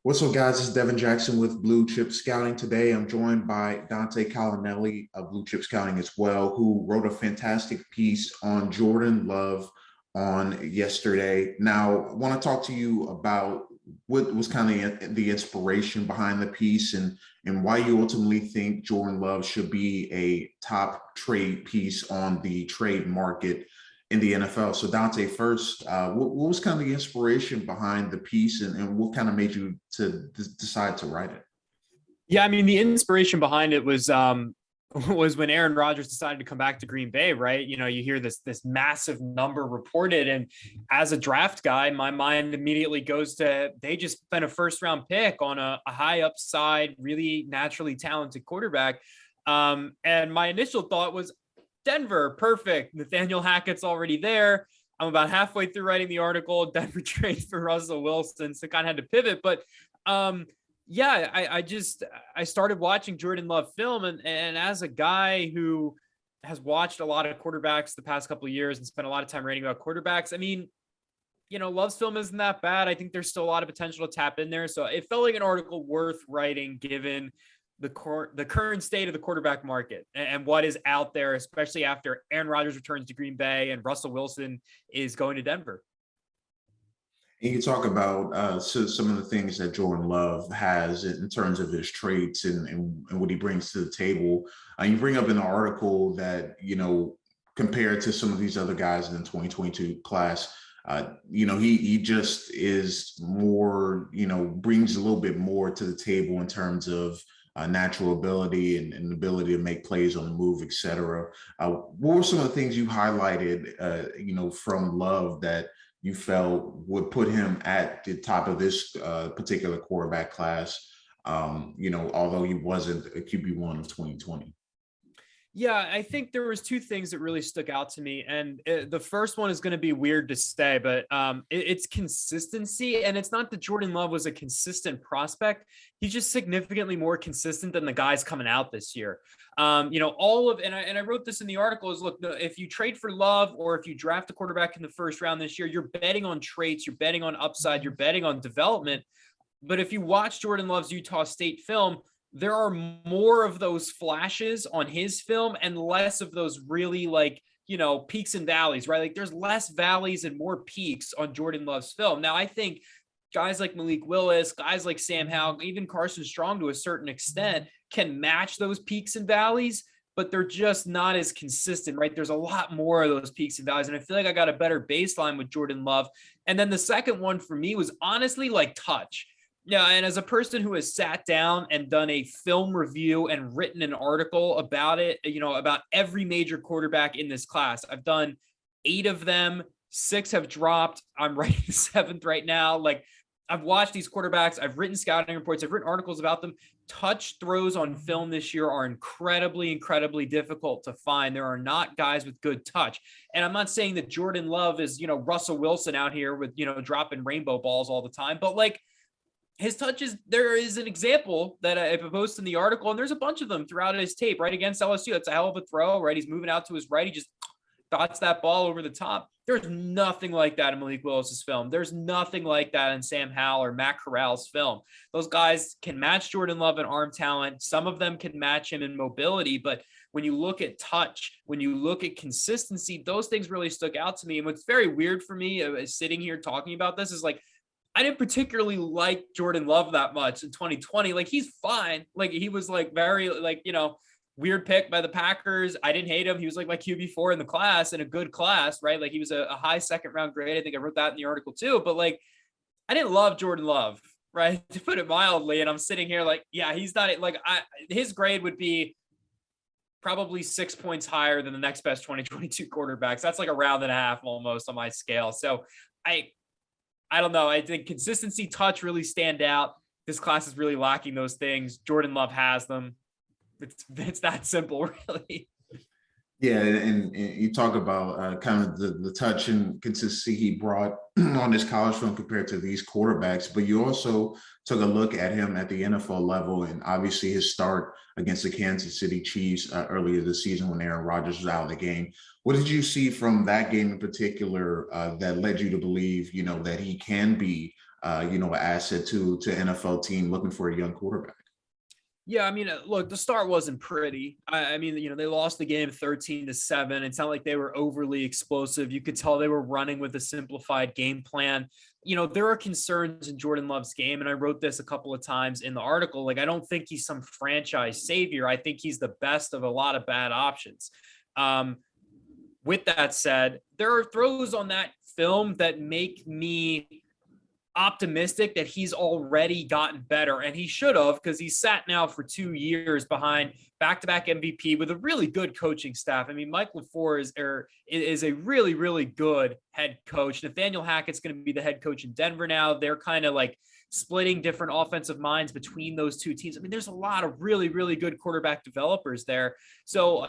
What's up, guys? This is Devin Jackson with Blue Chip Scouting. Today, I'm joined by Dante Collinelli of Blue Chip Scouting as well, who wrote a fantastic piece on Jordan Love on yesterday. Now, I want to talk to you about what was kind of the inspiration behind the piece and why you ultimately think Jordan Love should be a top trade piece on the trade market in the NFL. So Dante, first, what was kind of the inspiration behind the piece and what kind of made you to decide to write it? Yeah, I mean, the inspiration behind it was when Aaron Rodgers decided to come back to Green Bay, right? You know, you hear this massive number reported, and as a draft guy, my mind immediately goes to they just spent a first round pick on a high upside, really naturally talented quarterback. And my initial thought was Denver, perfect. Nathaniel Hackett's already there. I'm about halfway through writing the article. Denver trades for Russell Wilson, so kind of had to pivot. But yeah, I started watching Jordan Love film, and as a guy who has watched a lot of quarterbacks the past couple of years and spent a lot of time writing about quarterbacks, I mean, you know, Love's film isn't that bad. I think there's still a lot of potential to tap in there. So it felt like an article worth writing given the current state of the quarterback market and what is out there, especially after Aaron Rodgers returns to Green Bay and Russell Wilson is going to Denver. And you talk about some of the things that Jordan Love has in terms of his traits and what he brings to the table. You bring up in the article that, you know, compared to some of these other guys in the 2022 class, you know, he just is more, you know, brings a little bit more to the table in terms of natural ability and ability to make plays on the move, et cetera. What were some of the things you highlighted, you know, from Love that you felt would put him at the top of this particular quarterback class, you know, although he wasn't a QB1 of 2020? Yeah, I think there was two things that really stuck out to me, and the first one is going to be weird to say, but it's consistency. And it's not that Jordan Love was a consistent prospect; he's just significantly more consistent than the guys coming out this year. You know, and I wrote this in the article is look, if you trade for Love or if you draft a quarterback in the first round this year, you're betting on traits, you're betting on upside, you're betting on development. But if you watch Jordan Love's Utah State film, there are more of those flashes on his film and less of those really, like, you know, peaks and valleys, right? Like there's less valleys and more peaks on Jordan Love's film. Now, I think guys like Malik Willis, guys like Sam Howell, even Carson Strong to a certain extent can match those peaks and valleys, but they're just not as consistent, right? There's a lot more of those peaks and valleys. And I feel like I got a better baseline with Jordan Love. And then the second one for me was honestly like touch. Yeah, and as a person who has sat down and done a film review and written an article about it, you know, about every major quarterback in this class, I've done 8 of them. 6 have dropped. I'm writing the 7th right now. Like, I've watched these quarterbacks. I've written scouting reports. I've written articles about them. Touch throws on film this year are incredibly, incredibly difficult to find. There are not guys with good touch. And I'm not saying that Jordan Love is, you know, Russell Wilson out here with, you know, dropping rainbow balls all the time, but like, his touches, there is an example that I posted in the article, and there's a bunch of them throughout his tape, right? Against LSU. It's a hell of a throw, right? He's moving out to his right. He just dots that ball over the top. There's nothing like that in Malik Willis's film. There's nothing like that in Sam Howell or Matt Corral's film. Those guys can match Jordan Love in arm talent. Some of them can match him in mobility, but when you look at touch, when you look at consistency, those things really stuck out to me. And what's very weird for me sitting here talking about this is like, I didn't particularly like Jordan Love that much in 2020. Like, he's fine. Like, he was like very, like, you know, weird pick by the Packers. I didn't hate him. He was like my QB4 in the class, in a good class, right? Like, he was a high second round grade. I think I wrote that in the article too. But like, I didn't love Jordan Love, right? To put it mildly. And I'm sitting here like, yeah, he's not like, his grade would be probably 6 points higher than the next best 2022 quarterbacks. That's like a round and a half almost on my scale. So I don't know. I think consistency, touch really stand out. This class is really lacking those things. Jordan Love has them. It's that simple, really. Yeah, and you talk about kind of the touch and consistency he brought on his college film compared to these quarterbacks, but you also took a look at him at the NFL level, and obviously his start against the Kansas City Chiefs earlier this season when Aaron Rodgers was out of the game. What did you see from that game in particular that led you to believe, you know, that he can be an asset to NFL team looking for a young quarterback. Yeah, I mean, look, the start wasn't pretty. I mean, they lost the game 13-7. It's not like they were overly explosive. You could tell they were running with a simplified game plan. There are concerns in Jordan Love's game, and I wrote this a couple of times in the article. Like, I don't think he's some franchise savior. I think he's the best of a lot of bad options. With that said, there are throws on that film that make me optimistic that he's already gotten better, and he should have, because he's sat now for 2 years behind back-to-back MVP with a really good coaching staff. I mean, Mike LaFleur is a really, really good head coach. Nathaniel Hackett's going to be the head coach in Denver now. They're kind of like splitting different offensive minds between those two teams. I mean, there's a lot of really, really good quarterback developers there. So,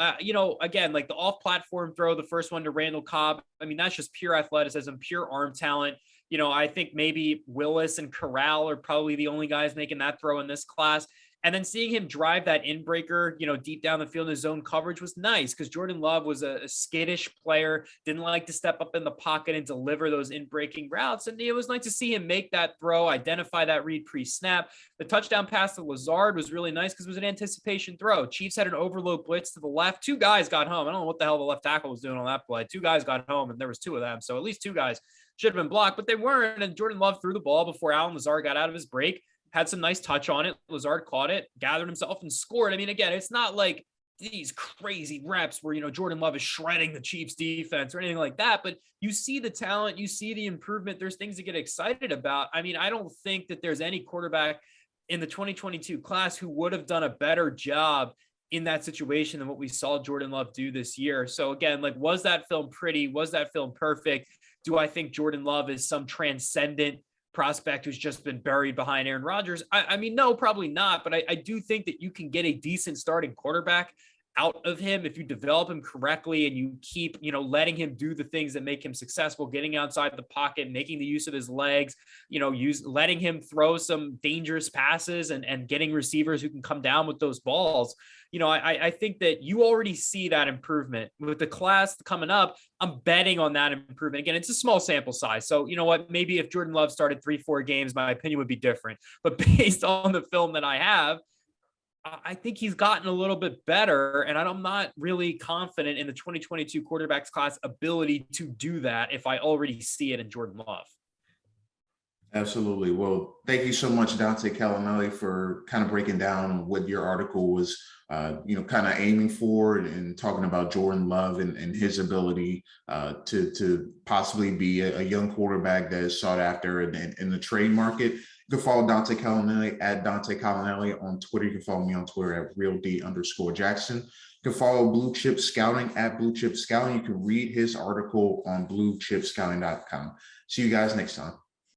again, like the off-platform throw, the first one to Randall Cobb, I mean, that's just pure athleticism, pure arm talent. I think maybe Willis and Corral are probably the only guys making that throw in this class. And then seeing him drive that in-breaker, deep down the field in his zone coverage was nice, because Jordan Love was a skittish player, didn't like to step up in the pocket and deliver those in-breaking routes. And it was nice to see him make that throw, identify that read pre-snap. The touchdown pass to Lazard was really nice because it was an anticipation throw. Chiefs had an overload blitz to the left. 2 guys got home. I don't know what the hell the left tackle was doing on that play. 2 guys got home, and there was 2 of them. So at least 2 guys should have been blocked, but they weren't. And Jordan Love threw the ball before Allen Lazard got out of his break, had some nice touch on it. Lazard caught it, gathered himself, and scored. I mean, again, it's not like these crazy reps where, Jordan Love is shredding the Chiefs defense or anything like that, but you see the talent, you see the improvement. There's things to get excited about. I mean, I don't think that there's any quarterback in the 2022 class who would have done a better job in that situation than what we saw Jordan Love do this year. So again, like, was that film pretty? Was that film perfect? Do I think Jordan Love is some transcendent prospect who's just been buried behind Aaron Rodgers? I mean, no, probably not. But I do think that you can get a decent starting quarterback out of him if you develop him correctly and you keep, letting him do the things that make him successful, getting outside the pocket, making the use of his legs, letting him throw some dangerous passes and getting receivers who can come down with those balls. I think that you already see that improvement with the class coming up. I'm betting on that improvement. Again, it's a small sample size. So you know what, maybe if Jordan Love started 3-4 games, my opinion would be different, but based on the film that I have, I think he's gotten a little bit better, and I'm not really confident in the 2022 quarterbacks class ability to do that if I already see it in Jordan Love. Absolutely. Well, thank you so much, Dante Collinelli, for kind of breaking down what your article was, kind of aiming for, and talking about Jordan Love and his ability to possibly be a young quarterback that is sought after in the trade market. You can follow Dante Collinelli at Dante Collinelli on Twitter. You can follow me on Twitter at RealD_Jackson. You can follow Blue Chip Scouting at Blue Chip Scouting. You can read his article on BlueChipScouting.com. See you guys next time.